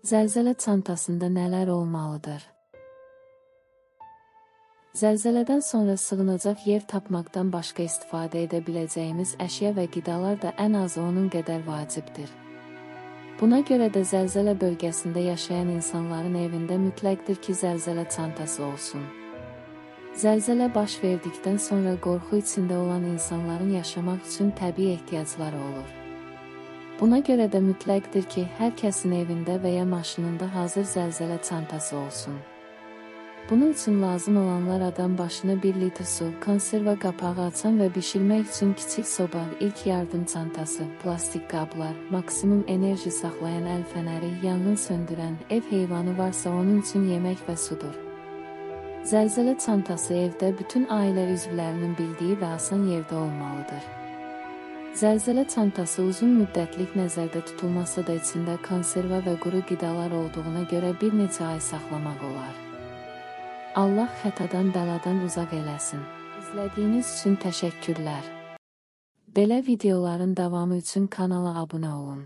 Zəlzələ çantasında nələr olmalıdır? Zəlzələdən sonra sığınacaq yer tapmaqdan başqa istifadə edə biləcəyimiz əşya və qidalar da ən azı onun qədər vacibdir. Buna görə də zəlzələ bölgəsində yaşayan insanların evində mütləqdir ki, zəlzələ çantası olsun. Zəlzələ baş verdikdən sonra qorxu içində olan insanların yaşamaq üçün təbii ehtiyacları olur. Buna görə də mütləqdir ki, hər kəsin evində və ya maşınında hazır zəlzələ çantası olsun. Bunun üçün lazım olanlar adam başına 1 litr su, konserva qapağı açan və bişirmək üçün kiçik soba, ilk yardım çantası, plastik qablar, maksimum enerji saxlayan əl fənəri, yanğın söndürən, ev heyvanı varsa onun üçün yemək və sudur. Zəlzələ çantası evdə bütün ailə üzvlərinin bildiyi və asan yerdə olmalıdır. Zəlzələ çantası uzun müddətlik nəzərdə tutulmasa da içində konserva və quru qidalar olduğuna görə bir neçə ay saxlamaq olar. Allah xətadan, bəladan uzaq eləsin. İzlədiyiniz üçün təşəkkürlər. Belə videoların davamı üçün kanala abunə olun.